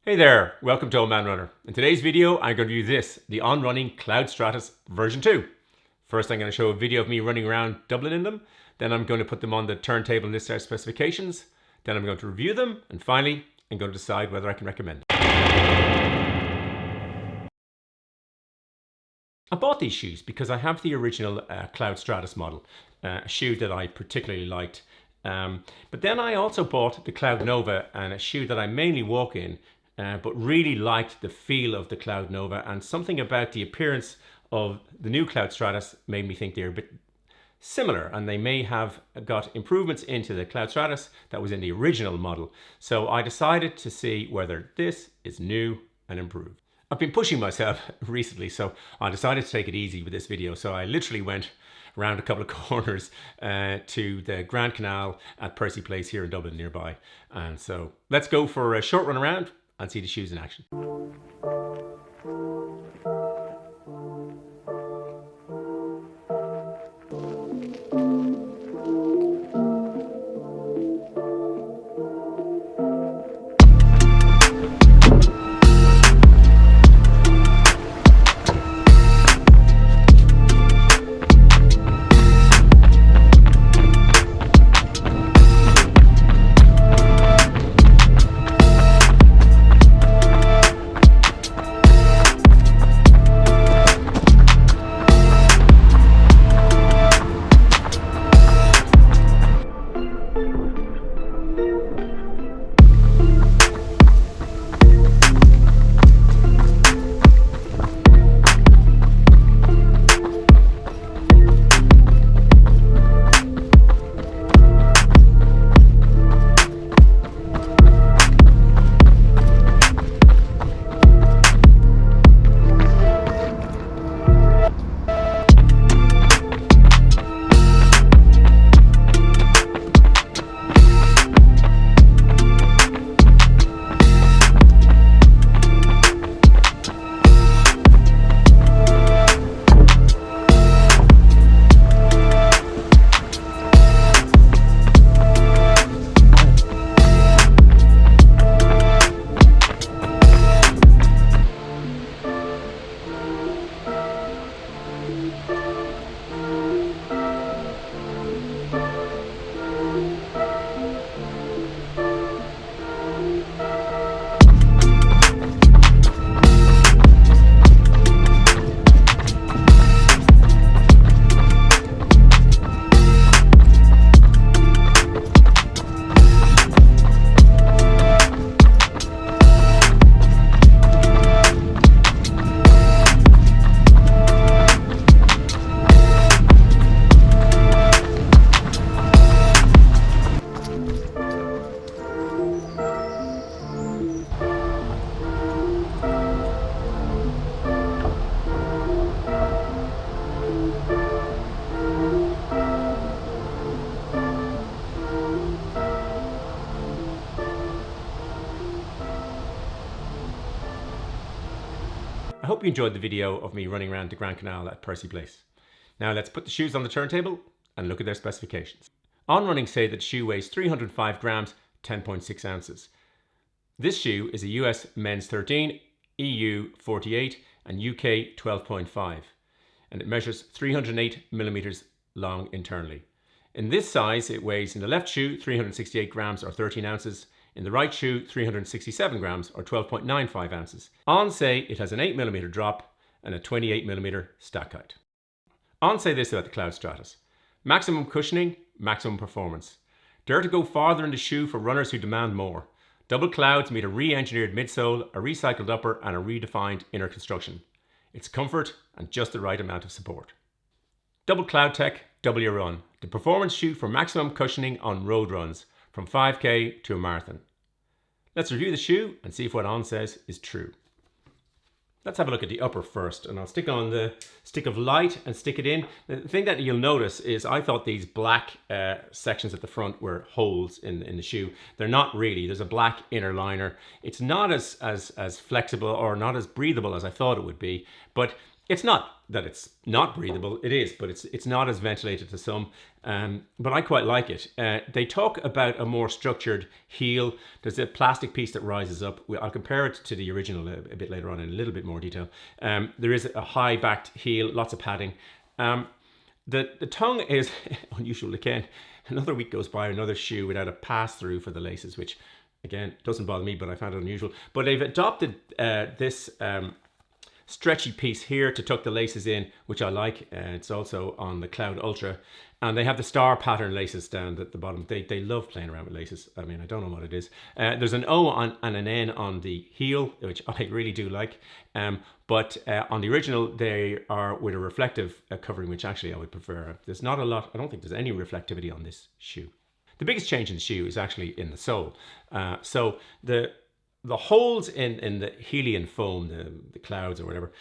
Hey there, welcome to Old Man Runner. In today's video, I'm going to review this, the On-Running Cloudstratus version 2. First, I'm going to show a video of me running around Dublin in them. Then I'm going to put them on the Turntable and Specifications. Then I'm going to review them. And finally, I'm going to decide whether I can recommend them. I bought these shoes because I have the original Cloudstratus model, a shoe that I particularly liked. But then I also bought the Cloudnova, and a shoe that I mainly walk in, but really liked the feel of the Cloudnova, and something about the appearance of the new Cloudstratus made me think they're a bit similar, and they may have got improvements into the Cloudstratus that was in the original model. So I decided to see whether this is new and improved. I've been pushing myself recently, so I decided to take it easy with this video. So I literally went around a couple of corners to the Grand Canal at Percy Place here in Dublin nearby. And so let's go for a short run around and see the shoes in action. I hope you enjoyed the video of me running around the Grand Canal at Percy Place. Now let's put the shoes on the turntable and look at their specifications. On-Running say that the shoe weighs 305 grams, 10.6 ounces. This shoe is a US men's 13, EU 48 and UK 12.5, and it measures 308 millimeters long internally. In this size, it weighs in the left shoe 368 grams or 13 ounces, in the right shoe 367 grams or 12.95 ounces. On say it has an 8mm drop and a 28mm stack height. On say this about the Cloudstratus: maximum cushioning, maximum performance. Dare to go farther in the shoe for runners who demand more. Double clouds meet a re-engineered midsole, a recycled upper and a redefined inner construction. It's comfort and just the right amount of support. Double cloud tech, double your run. The performance shoe for maximum cushioning on road runs, from 5k to a marathon. Let's review the shoe and see if what On says is true. Let's have a look at the upper first, and I'll stick on the stick of light and stick it in. The thing that you'll notice is I thought these black sections at the front were holes in the shoe. They're not really. There's a black inner liner. It's not as flexible or not as breathable as I thought it would be, but It's not that it's not breathable, it is, but it's not as ventilated as some. But I quite like it. They talk about a more structured heel. There's a plastic piece that rises up. I'll compare it to the original a bit later on in a little bit more detail. There is a high backed heel, lots of padding. The tongue is unusual again. Another week goes by, another shoe without a pass through for the laces, which again doesn't bother me, but I found it unusual. But they've adopted this stretchy piece here to tuck the laces in, which I like. It's also on the Cloud Ultra, and they have the star pattern laces down at the bottom. They love playing around with laces. I mean, I don't know what it is. There's an O and an N on the heel, which I really do like. But on the original, they are with a reflective covering, which actually I would prefer. There's not a lot. I don't think there's any reflectivity on this shoe. The biggest change in the shoe is actually in the sole. So the holes in the Helian foam, the clouds or whatever,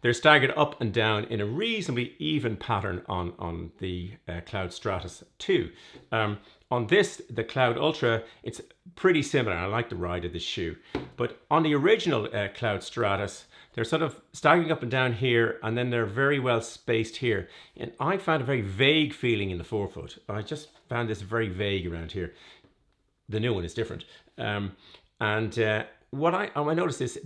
they're staggered up and down in a reasonably even pattern on the Cloudstratus 2. On this, the Cloud Ultra, it's pretty similar. I like the ride of this shoe. But on the original Cloudstratus, they're sort of staggering up and down here, and then they're very well spaced here. And I found a very vague feeling in the forefoot. I just found this very vague around here. The new one is different. What I noticed is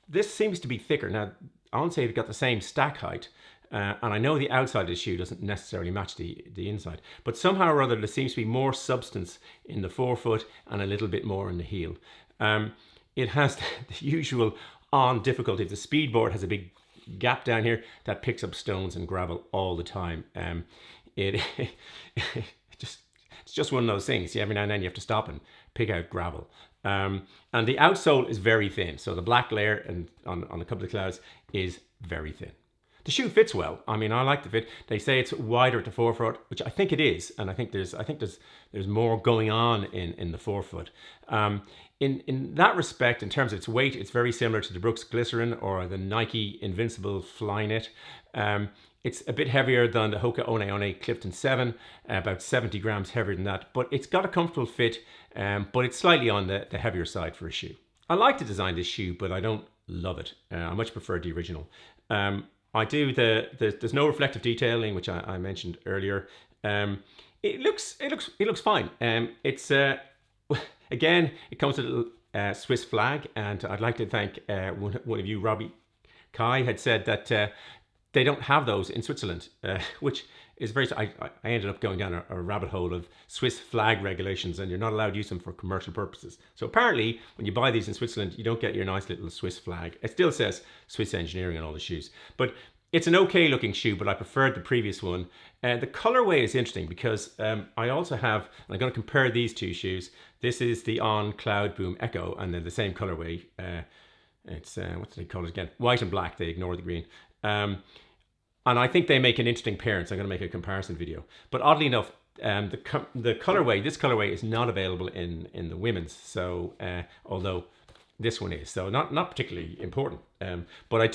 this seems to be thicker. Now, I won't say they've got the same stack height, and I know the outside of the shoe doesn't necessarily match the inside, but somehow or other there seems to be more substance in the forefoot and a little bit more in the heel. It has the usual on difficulty. The speedboard has a big gap down here that picks up stones and gravel all the time. It's just one of those things. Every now and then you have to stop and pick out gravel. And the outsole is very thin. So the black layer and on a couple of clouds is very thin. The shoe fits well. I mean, I like the fit. They say it's wider at the forefoot, which I think it is, and I think there's more going on in the forefoot. In that respect, in terms of its weight, it's very similar to the Brooks Glycerin or the Nike Invincible Flyknit. It's a bit heavier than the Hoka One Clifton 7, about 70 grams heavier than that, but it's got a comfortable fit, but it's slightly on the heavier side for a shoe. I like to design this shoe, but I don't love it. I much prefer the original. I do there's no reflective detailing, which I mentioned earlier. It looks fine. It's again, it comes with a little Swiss flag, and I'd like to thank one of you, Robbie Kai, had said that they don't have those in Switzerland, which is very. I ended up going down a rabbit hole of Swiss flag regulations, and you're not allowed to use them for commercial purposes. So apparently, when you buy these in Switzerland, you don't get your nice little Swiss flag. It still says Swiss engineering on all the shoes, but it's an okay looking shoe, but I preferred the previous one. The colorway is interesting because I also have, and I'm going to compare these two shoes. This is the On Cloud Boom Echo, and then the same colorway. It's what do they call it again? White and black. They ignore the green. And I think they make an interesting pairing, so I'm going to make a comparison video. But oddly enough, the colorway, this colorway is not available in the women's. So although this one is, so not particularly important. But I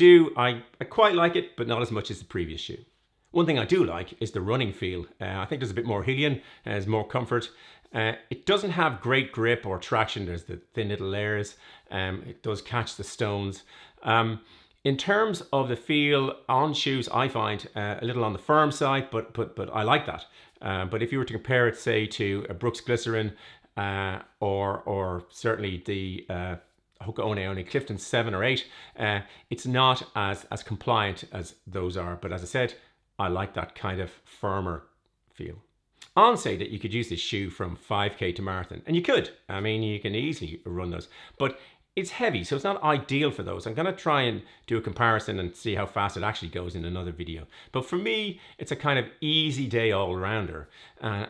quite like it, but not as much as the previous shoe. One thing I do like is the running feel. I think there's a bit more Helian, there's more comfort. It doesn't have great grip or traction. There's the thin little layers. It does catch the stones. In terms of the feel on shoes, I find a little on the firm side, but I like that. But if you were to compare it, say, to a Brooks Glycerin or certainly the Hoka One Clifton 7 or 8, it's not as compliant as those are. But as I said, I like that kind of firmer feel. On say that you could use this shoe from 5K to marathon, and you could. I mean, you can easily run those, but it's heavy, so it's not ideal for those. I'm going to try and do a comparison and see how fast it actually goes in another video. But for me, it's a kind of easy day all-rounder.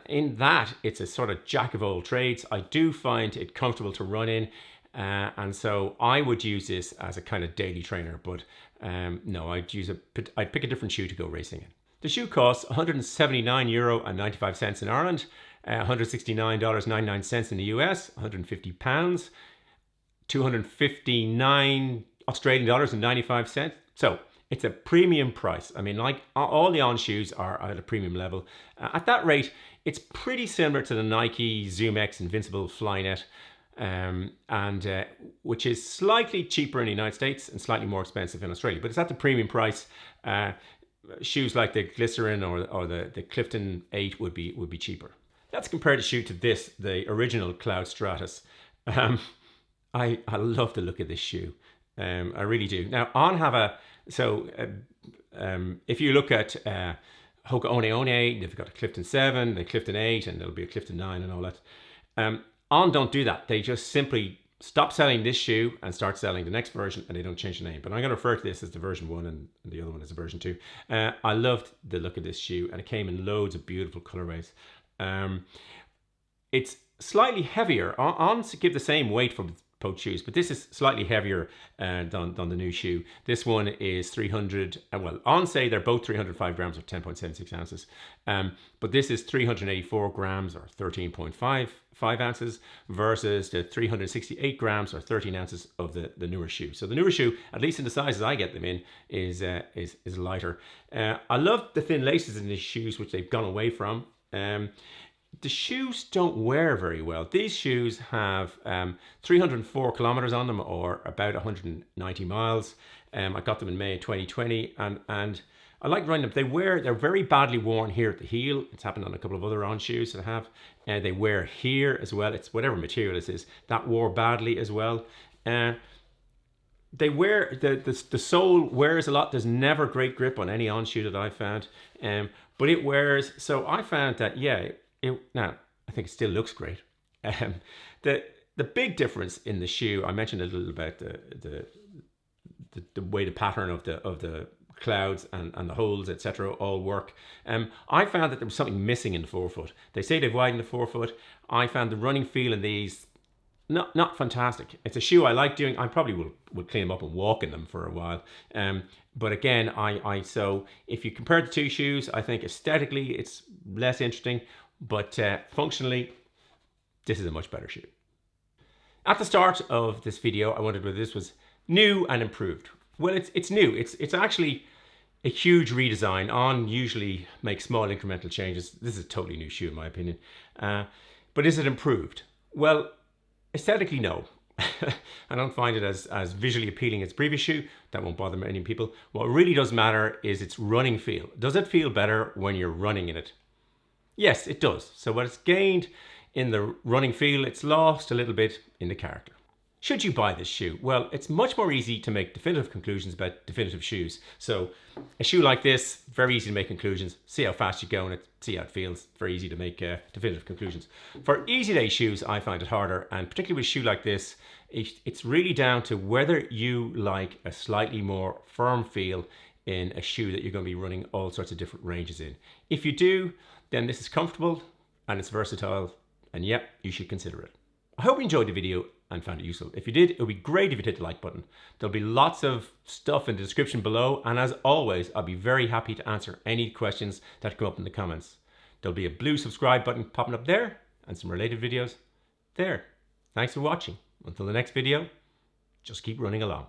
In that, it's a sort of jack of all trades. I do find it comfortable to run in, and so I would use this as a kind of daily trainer. But no, I'd pick a different shoe to go racing in. The shoe costs €179.95 in Ireland, $169.99 in the US, £150. 259 Australian dollars and 95 cents. So it's a premium price. I mean, like all the On shoes are at a premium level. At that rate, it's pretty similar to the Nike Zoom X Invincible Flyknit. which is slightly cheaper in the United States and slightly more expensive in Australia, but it's at the premium price. Shoes like the Glycerin or the Clifton 8 would be cheaper. Let's compare the shoe to this, the original Cloudstratus. I love the look of this shoe. I really do. Now, On have a, so if you look at Hoka One One, they've got a Clifton 7, the Clifton 8, and there'll be a Clifton 9 and all that. On don't do that. They just simply stop selling this shoe and start selling the next version, and they don't change the name. But I'm going to refer to this as the version 1 and the other one as the version 2. I loved the look of this shoe, and it came in loads of beautiful colorways. It's slightly heavier. On give the same weight for both shoes, but this is slightly heavier than the new shoe. This one is 300, well, On say they're both 305 grams or 10.76 ounces, but this is 384 grams or 13.55 ounces versus the 368 grams or 13 ounces of the newer shoe. So the newer shoe, at least in the sizes I get them in, is lighter. I love the thin laces in these shoes, which they've gone away from. The shoes don't wear very well. These shoes have 304 kilometers on them, or about 190 miles. I got them in May 2020, and I like running them. They're very badly worn here at the heel. It's happened on a couple of other On shoes that I have. They wear here as well. It's whatever material this is, that wore badly as well. They wear, the sole wears a lot. There's never great grip on any On shoe that I've found, but it wears. So I found that, yeah, now I think it still looks great. The big difference in the shoe, I mentioned a little about the way the pattern of the clouds and the holes, etc., all work. I found that there was something missing in the forefoot. They say they've widened the forefoot. I found the running feel in these not fantastic. It's a shoe I like doing. I probably will clean them up and walk in them for a while. But again, so if you compare the two shoes, I think aesthetically it's less interesting, but functionally, this is a much better shoe. At the start of this video, I wondered whether this was new and improved. Well, it's new. It's actually a huge redesign. On usually makes small incremental changes. This is a totally new shoe in my opinion. But is it improved? Well, aesthetically, no. I don't find it as visually appealing as previous shoe. That won't bother many people. What really does matter is its running feel. Does it feel better when you're running in it? Yes, it does. So what it's gained in the running feel, it's lost a little bit in the character. Should you buy this shoe? Well, it's much more easy to make definitive conclusions about definitive shoes. So a shoe like this, very easy to make conclusions. See how fast you go and see how it feels. Very easy to make definitive conclusions. For easy day shoes, I find it harder, and particularly with a shoe like this, it's really down to whether you like a slightly more firm feel in a shoe that you're going to be running all sorts of different ranges in. If you do, then this is comfortable and it's versatile, and yep, you should consider it. I hope you enjoyed the video and found it useful. If you did, it would be great if you hit the like button. There'll be lots of stuff in the description below, and as always, I'll be very happy to answer any questions that come up in the comments. There'll be a blue subscribe button popping up there and some related videos there. Thanks for watching. Until the next video, just keep running along.